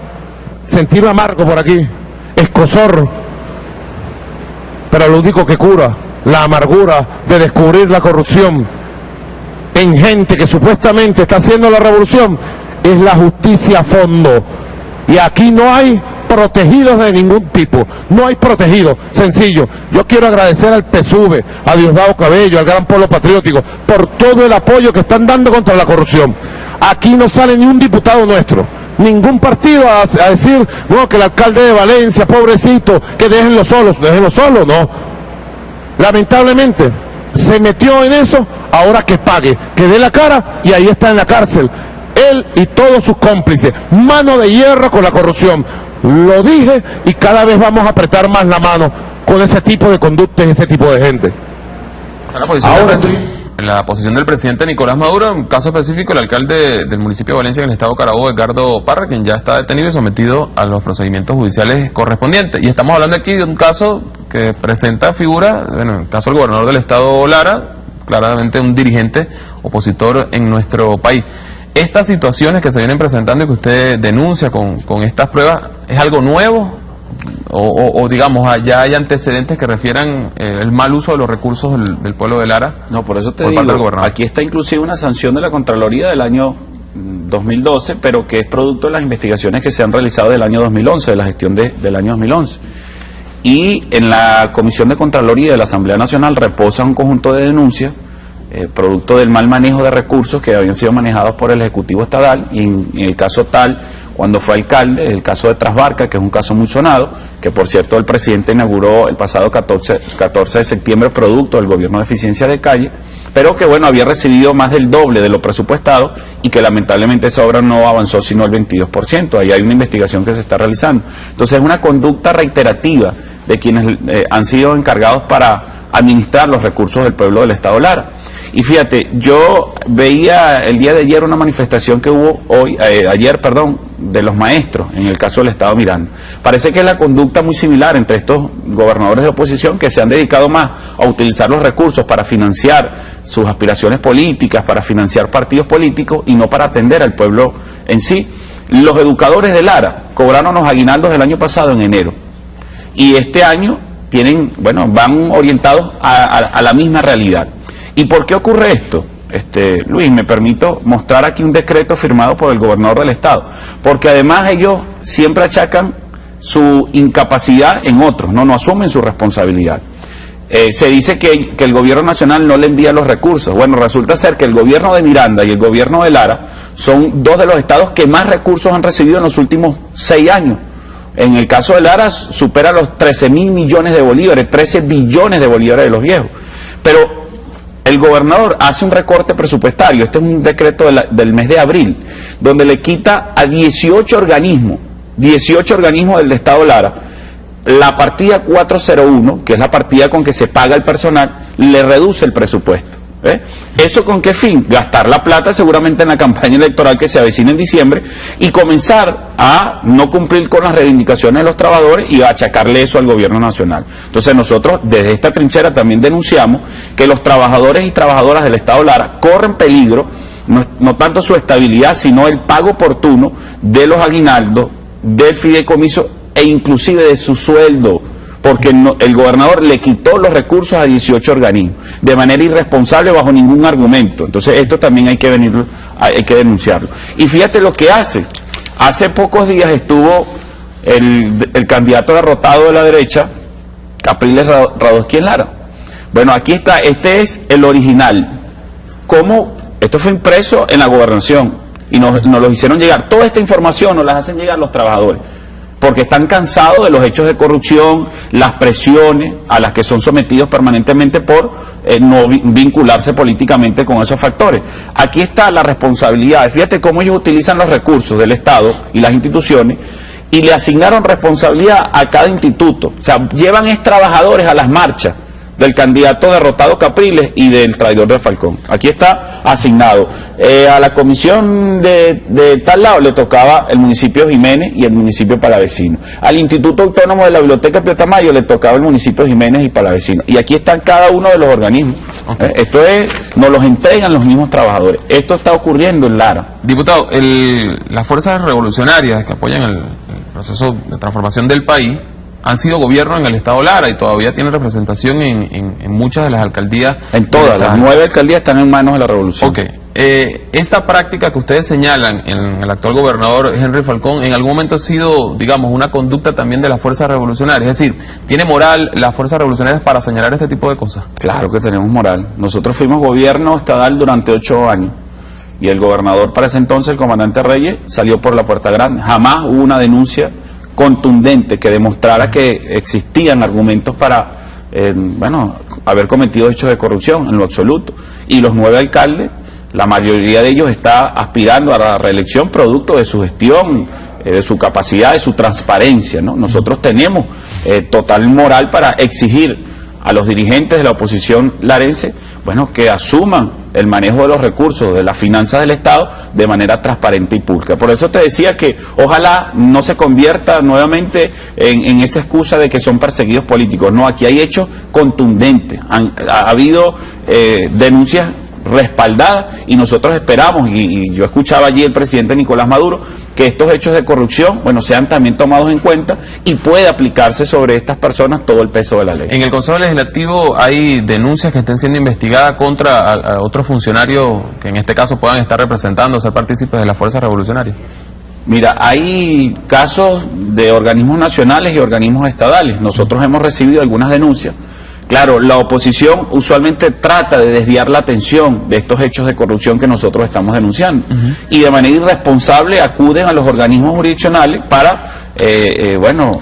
Sentir amargo por aquí. Escozor. Pero lo único que cura la amargura de descubrir la corrupción en gente que supuestamente está haciendo la revolución es la justicia a fondo. Y aquí no hay protegidos de ningún tipo, no hay protegidos, sencillo. Yo quiero agradecer al PSUV, a Diosdado Cabello, al Gran Polo Patriótico, por todo el apoyo que están dando contra la corrupción. Aquí no sale ni un diputado nuestro, ningún partido a decir, no, que el alcalde de Valencia, pobrecito, que déjenlo solo, no. Lamentablemente, se metió en eso ahora que pague, que dé la cara, y ahí está en la cárcel. Él y todos sus cómplices, mano de hierro con la corrupción. Lo dije y cada vez vamos a apretar más la mano con ese tipo de conductas y ese tipo de gente. La posición del presidente Nicolás Maduro, en caso específico el alcalde del municipio de Valencia en el estado Carabobo, Edgardo Parra, quien ya está detenido y sometido a los procedimientos judiciales correspondientes. Y estamos hablando aquí de un caso que presenta figura, bueno, en el caso del gobernador del estado Lara, claramente un dirigente opositor en nuestro país. Estas situaciones que se vienen presentando y que usted denuncia con estas pruebas, ¿es algo nuevo? O digamos, ya hay antecedentes que refieran el mal uso de los recursos del pueblo de Lara. No, por eso te digo, aquí está inclusive una sanción de la Contraloría del año 2012, pero que es producto de las investigaciones que se han realizado del año 2011, de la gestión del año 2011. Y en la Comisión de Contraloría de la Asamblea Nacional reposa un conjunto de denuncias producto del mal manejo de recursos que habían sido manejados por el Ejecutivo Estatal, y en el caso tal, cuando fue alcalde, el caso de Trasbarca, que es un caso muy sonado, que por cierto el presidente inauguró el pasado 14 de septiembre producto del gobierno de eficiencia de calle, pero que bueno, había recibido más del doble de lo presupuestado y que lamentablemente esa obra no avanzó sino el 22%, ahí hay una investigación que se está realizando. Entonces es una conducta reiterativa de quienes han sido encargados para administrar los recursos del pueblo del estado Lara. Y fíjate, yo veía el día de ayer una manifestación que hubo ayer, de los maestros en el caso del estado Miranda. Parece que es la conducta muy similar entre estos gobernadores de oposición que se han dedicado más a utilizar los recursos para financiar sus aspiraciones políticas, para financiar partidos políticos y no para atender al pueblo en sí. Los educadores de Lara cobraron los aguinaldos del año pasado en enero y este año van orientados a la misma realidad. ¿Y por qué ocurre esto? Luis, me permito mostrar aquí un decreto firmado por el gobernador del estado, porque además ellos siempre achacan su incapacidad en otros, no asumen su responsabilidad. Se dice que el gobierno nacional no le envía los recursos. Bueno, resulta ser que el gobierno de Miranda y el gobierno de Lara son dos de los estados que más recursos han recibido en los últimos 6 años. En el caso de Lara supera los 13.000 millones de bolívares, 13 billones de bolívares de los viejos. Pero el gobernador hace un recorte presupuestario, este es un decreto del mes de abril, donde le quita a 18 organismos del estado Lara, la partida 401, que es la partida con que se paga el personal, le reduce el presupuesto. ¿Eso con qué fin? Gastar la plata seguramente en la campaña electoral que se avecina en diciembre y comenzar a no cumplir con las reivindicaciones de los trabajadores y a achacarle eso al gobierno nacional. Entonces nosotros desde esta trinchera también denunciamos que los trabajadores y trabajadoras del estado Lara corren peligro, no tanto su estabilidad, sino el pago oportuno de los aguinaldos, del fideicomiso e inclusive de su sueldo, porque el gobernador le quitó los recursos a 18 organismos, de manera irresponsable, bajo ningún argumento. Entonces esto también hay que denunciarlo. Y fíjate lo que hace pocos días estuvo el candidato derrotado de la derecha, Capriles Radosky en Lara. Bueno, aquí está, este es el original. Esto fue impreso en la gobernación y nos lo hicieron llegar. Toda esta información nos las hacen llegar los trabajadores, porque están cansados de los hechos de corrupción, las presiones a las que son sometidos permanentemente por no vincularse políticamente con esos factores. Aquí está la responsabilidad. Fíjate cómo ellos utilizan los recursos del Estado y las instituciones y le asignaron responsabilidad a cada instituto. O sea, llevan trabajadores a las marchas del candidato derrotado Capriles y del traidor de Falcón. Aquí está asignado. A la comisión de tal lado le tocaba el municipio Jiménez y el municipio Palavecino. Al Instituto Autónomo de la Biblioteca Pío Tamayo le tocaba el municipio Jiménez y Palavecino. Y aquí están cada uno de los organismos. Okay. Esto nos los entregan los mismos trabajadores. Esto está ocurriendo en Lara. Diputado, las fuerzas revolucionarias que apoyan el proceso de transformación del país han sido gobierno en el estado Lara y todavía tienen representación en muchas de las alcaldías. En todas, las 9 alcaldías están en manos de la revolución. Ok. Esta práctica que ustedes señalan en el actual gobernador Henry Falcón, en algún momento ha sido, digamos, una conducta también de las fuerzas revolucionarias. Es decir, ¿tiene moral las fuerzas revolucionarias para señalar este tipo de cosas? Claro que tenemos moral. Nosotros fuimos gobierno estatal durante 8 años. Y el gobernador para ese entonces, el comandante Reyes, salió por la puerta grande. Jamás hubo una denuncia contundente que demostrara que existían argumentos para haber cometido hechos de corrupción en lo absoluto. Y los 9 alcaldes, la mayoría de ellos está aspirando a la reelección producto de su gestión, de su capacidad, de su transparencia, ¿no? Nosotros tenemos total moral para exigir a los dirigentes de la oposición larense, bueno, que asuman el manejo de los recursos, de las finanzas del Estado, de manera transparente y pública. Por eso te decía que ojalá no se convierta nuevamente en esa excusa de que son perseguidos políticos. No, aquí hay hechos contundentes. Ha habido denuncias respaldadas y nosotros esperamos, y yo escuchaba allí el presidente Nicolás Maduro, que estos hechos de corrupción, bueno, sean también tomados en cuenta y puede aplicarse sobre estas personas todo el peso de la ley. En el Consejo Legislativo hay denuncias que estén siendo investigadas contra a otros funcionarios que en este caso puedan estar representando, ser partícipes de las fuerzas revolucionarias. Mira, hay casos de organismos nacionales y organismos estadales. Nosotros hemos recibido algunas denuncias. Claro, la oposición usualmente trata de desviar la atención de estos hechos de corrupción que nosotros estamos denunciando. Y de manera irresponsable acuden a los organismos jurisdiccionales para, bueno,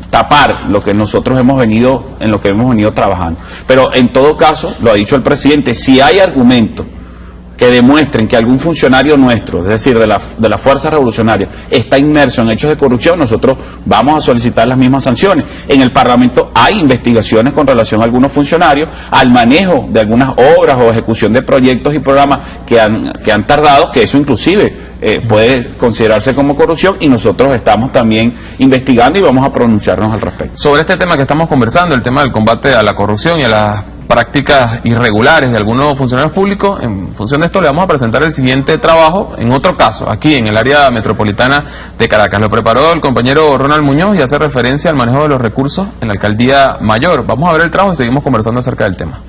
tapar lo que nosotros hemos venido trabajando. Pero en todo caso, lo ha dicho el presidente, si hay argumentos que demuestren que algún funcionario nuestro, es decir, de la Fuerza Revolucionaria, está inmerso en hechos de corrupción, nosotros vamos a solicitar las mismas sanciones. En el Parlamento hay investigaciones con relación a algunos funcionarios, al manejo de algunas obras o ejecución de proyectos y programas que han tardado, que eso inclusive puede considerarse como corrupción, y nosotros estamos también investigando y vamos a pronunciarnos al respecto. Sobre este tema que estamos conversando, el tema del combate a la corrupción y a las prácticas irregulares de algunos funcionarios públicos, en función de esto le vamos a presentar el siguiente trabajo en otro caso, aquí en el área metropolitana de Caracas. Lo preparó el compañero Ronald Muñoz y hace referencia al manejo de los recursos en la Alcaldía Mayor. Vamos a ver el trabajo y seguimos conversando acerca del tema.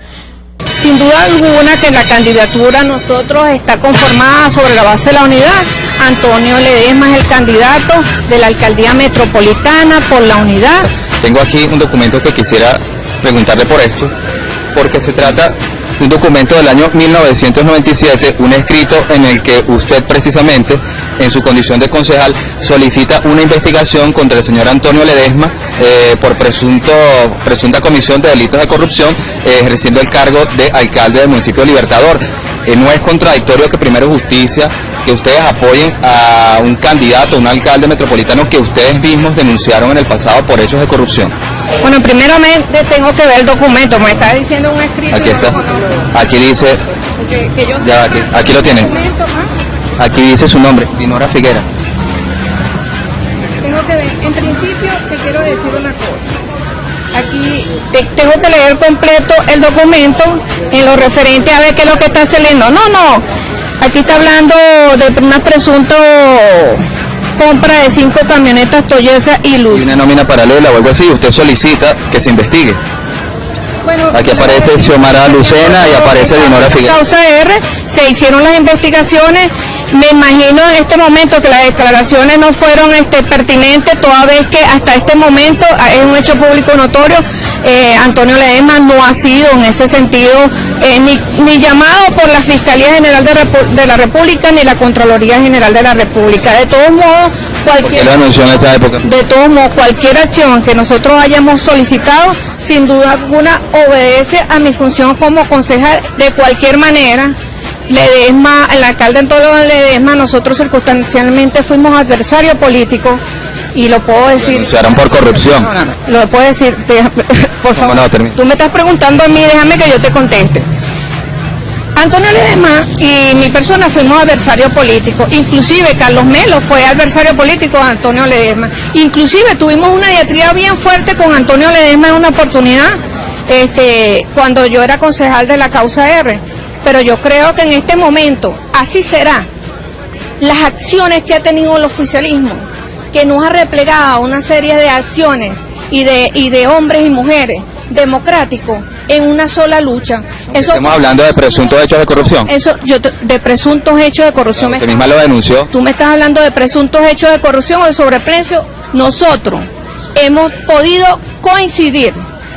Sin duda alguna que la candidatura nosotros está conformada sobre la base de la unidad. Antonio Ledesma es el candidato de la Alcaldía Metropolitana por la unidad. Tengo aquí un documento que quisiera preguntarle por esto, porque se trata de un documento del año 1997, un escrito en el que usted precisamente, en su condición de concejal, solicita una investigación contra el señor Antonio Ledesma por presunta comisión de delitos de corrupción, ejerciendo el cargo de alcalde del municipio de Libertador. ¿No es contradictorio que primero justicia que ustedes apoyen a un candidato, un alcalde metropolitano que ustedes mismos denunciaron en el pasado por hechos de corrupción? Bueno, primeramente tengo que ver el documento, me está diciendo un escrito. Aquí está, aquí dice, que yo ya aquí lo tiene, aquí dice su nombre, Dinora Figuera. Tengo que ver, en principio te quiero decir una cosa, aquí tengo que leer completo el documento en lo referente a ver qué es lo que está saliendo. No, aquí está hablando de una presunta compra de 5 camionetas Toyota y Luz. Y una nómina paralela o algo así, usted solicita que se investigue. Bueno, aquí aparece Xiomara Lucena y aparece Dinora Figuera. Causa R, se hicieron las investigaciones. Me imagino en este momento que las declaraciones no fueron pertinentes, toda vez que hasta este momento es un hecho público notorio. Antonio Ledesma no ha sido en ese sentido ni llamado por la Fiscalía General de la República ni la Contraloría General de la República. De todos modos, ¿por qué lo anunció en esa época? De todos modos, cualquier acción que nosotros hayamos solicitado, sin duda alguna, obedece a mi función como concejal. De cualquier manera, Ledesma, el alcalde Antonio Ledesma, nosotros circunstancialmente fuimos adversarios políticos, y lo puedo decir. Denunciaron por corrupción. Lo puedo decir, por favor. No, tú me estás preguntando a mí, déjame que yo te conteste. Antonio Ledesma y mi persona fuimos adversarios políticos, inclusive Carlos Melo fue adversario político de Antonio Ledesma, inclusive tuvimos una diatriba bien fuerte con Antonio Ledesma en una oportunidad, cuando yo era concejal de la Causa R, pero yo creo que en este momento así será. Las acciones que ha tenido el oficialismo, que nos ha replegado a una serie de acciones y de hombres y mujeres democráticos en una sola lucha. Estamos hablando de presuntos hechos de corrupción. De presuntos hechos de corrupción. Usted misma lo denunció. Tú me estás hablando de presuntos hechos de corrupción o de sobreprecio. Nosotros hemos podido coincidir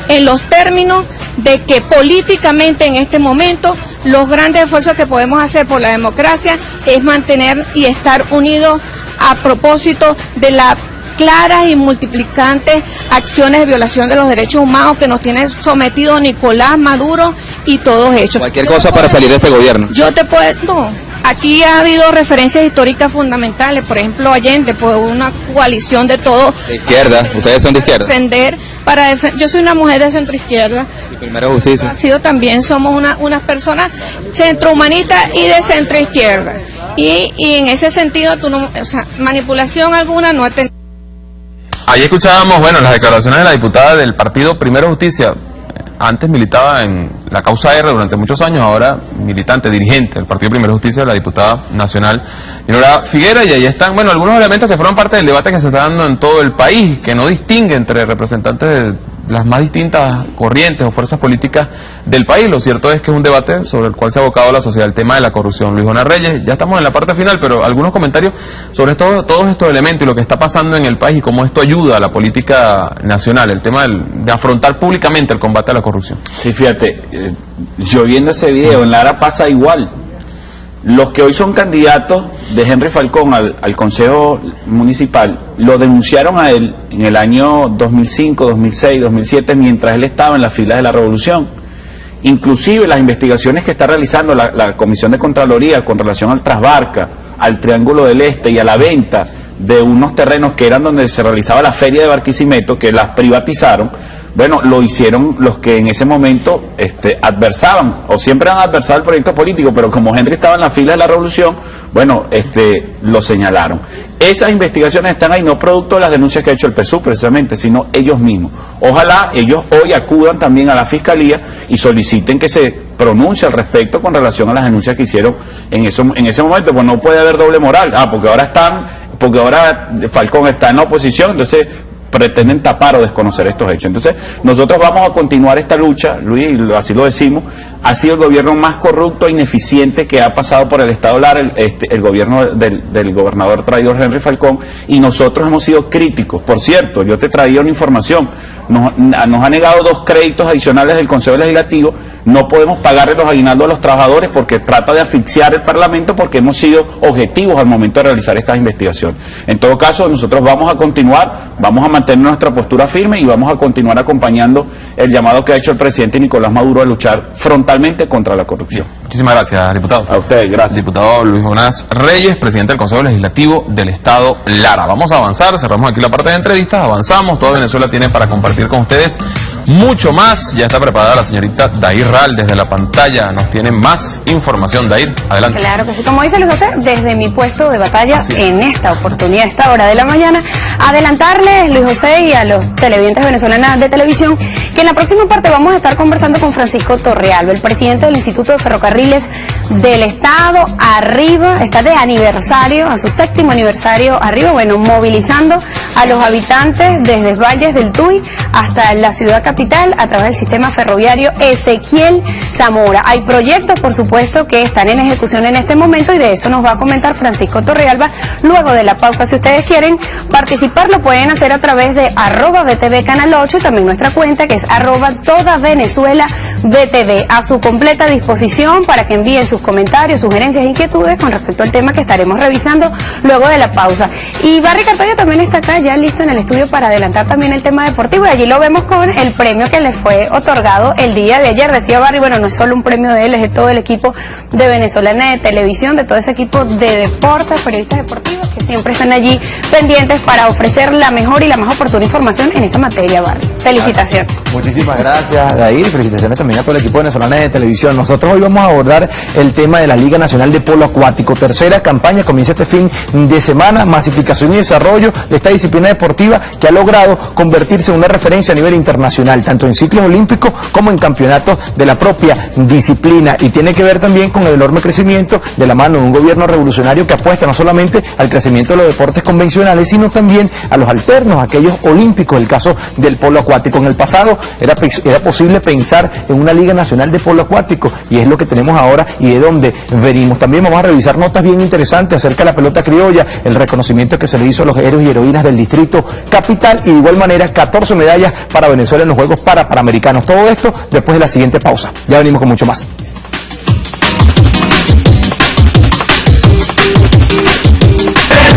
en los términos de que políticamente en este momento los grandes esfuerzos que podemos hacer por la democracia es mantener y estar unidos a propósito de la claras y multiplicantes acciones de violación de los derechos humanos que nos tiene sometido Nicolás Maduro y todos hechos. Cualquier cosa para salir de este gobierno. Yo te puedo... No. Aquí ha habido referencias históricas fundamentales, por ejemplo Allende, pues una coalición de todo. De izquierda, ustedes son de izquierda. Yo soy una mujer de centro izquierda. Y Primero Justicia. También somos unas personas centrohumanistas y de centro izquierda. Y en ese sentido, manipulación alguna no ha tenido. Ahí escuchábamos, las declaraciones de la diputada del partido Primero Justicia. Antes militaba en la causa R durante muchos años, ahora militante, dirigente del Partido Primero Justicia, la diputada nacional Dinora Figuera, y ahí están, algunos elementos que fueron parte del debate que se está dando en todo el país, que no distingue entre representantes de las más distintas corrientes o fuerzas políticas del país. Lo cierto es que es un debate sobre el cual se ha abocado la sociedad, el tema de la corrupción. Luis Jonás Reyes, ya estamos en la parte final, pero algunos comentarios sobre todos estos elementos y lo que está pasando en el país y cómo esto ayuda a la política nacional, el tema de afrontar públicamente el combate a la corrupción. Sí, fíjate, yo viendo ese video, en Lara pasa igual. Los que hoy son candidatos de Henry Falcón al Consejo Municipal, lo denunciaron a él en el año 2005, 2006, 2007, mientras él estaba en las filas de la Revolución. Inclusive las investigaciones que está realizando la Comisión de Contraloría con relación al Trasbarca, al Triángulo del Este y a la venta de unos terrenos que eran donde se realizaba la feria de Barquisimeto, que las privatizaron, lo hicieron los que en ese momento adversaban, o siempre han adversado el proyecto político, pero como Henry estaba en la fila de la Revolución, lo señalaron. Esas investigaciones están ahí, no producto de las denuncias que ha hecho el PSUV precisamente, sino ellos mismos. Ojalá ellos hoy acudan también a la Fiscalía y soliciten que se pronuncie al respecto con relación a las denuncias que hicieron en ese momento, pues no puede haber doble moral, porque ahora Falcón está en la oposición, entonces pretenden tapar o desconocer estos hechos. Entonces, nosotros vamos a continuar esta lucha, Luis, así lo decimos. Ha sido el gobierno más corrupto e ineficiente que ha pasado por el Estado Lara, el gobierno del gobernador traidor Henry Falcón, y nosotros hemos sido críticos. Por cierto, yo te traía una información, nos ha negado 2 créditos adicionales del Consejo Legislativo. No podemos pagarle los aguinaldos a los trabajadores porque trata de asfixiar el Parlamento, porque hemos sido objetivos al momento de realizar estas investigaciones. En todo caso, nosotros vamos a continuar, vamos a mantener nuestra postura firme y vamos a continuar acompañando el llamado que ha hecho el presidente Nicolás Maduro a luchar frontalmente contra la corrupción. Muchísimas gracias, diputado. A ustedes, gracias. Diputado Luis Jonás Reyes, presidente del Consejo Legislativo del Estado Lara. Vamos a avanzar, cerramos aquí la parte de entrevistas, avanzamos, toda Venezuela tiene para compartir con ustedes mucho más. Ya está preparada la señorita Dair Ral desde la pantalla, nos tiene más información. Dair, adelante. Claro que sí, como dice Luis José, desde mi puesto de batalla en esta oportunidad, esta hora de la mañana, adelantarles, Luis José, y a los televidentes venezolanos de televisión, que en la próxima parte vamos a estar conversando con Francisco Torrealba, el presidente del Instituto de Ferrocarriles del Estado. Arriba, está de aniversario, a su 7º aniversario arriba, movilizando a los habitantes desde Valles del Tuy hasta la ciudad capital a través del sistema ferroviario Ezequiel Zamora. Hay proyectos, por supuesto, que están en ejecución en este momento, y de eso nos va a comentar Francisco Torrealba luego de la pausa. Si ustedes quieren participar, lo pueden hacer a través de @BTV Canal 8 y también nuestra cuenta, que es @todavenezuelabtv, a su completa disposición para que envíen sus comentarios, sugerencias e inquietudes con respecto al tema que estaremos revisando luego de la pausa. Y Barry Cartoya también está acá ya listo en el estudio para adelantar también el tema deportivo, y allí lo vemos con el premio que le fue otorgado el día de ayer. Decía Barry, no es solo un premio de él, es de todo el equipo de Venezolana de Televisión, de todo ese equipo de deportes, periodistas deportivos que siempre están allí pendientes para ofrecer la mejor y la más oportuna información en esa materia, Barry. Felicitaciones. Muchísimas gracias, Dair, y felicitaciones también a todo el equipo de Venezolana de Televisión. Nosotros hoy vamos a abordar el tema de la Liga Nacional de Polo Acuático. Tercera campaña comienza este fin de semana, masificación y desarrollo de esta disciplina deportiva que ha logrado convertirse en una referencia a nivel internacional, tanto en ciclos olímpicos como en campeonatos de la propia disciplina, y tiene que ver también con el enorme crecimiento de la mano de un gobierno revolucionario que apuesta no solamente al crecimiento de los deportes convencionales, sino también a los alternos, aquellos olímpicos, el caso del polo acuático. En el pasado era posible pensar en una Liga Nacional de Polo Acuático, y es lo que tenemos ahora y de dónde venimos. También vamos a revisar notas bien interesantes acerca de la pelota criolla, el reconocimiento que se le hizo a los héroes y heroínas del Distrito Capital, y de igual manera 14 medallas para Venezuela en los Juegos Panamericanos. Todo esto después de la siguiente pausa. Ya venimos con mucho más.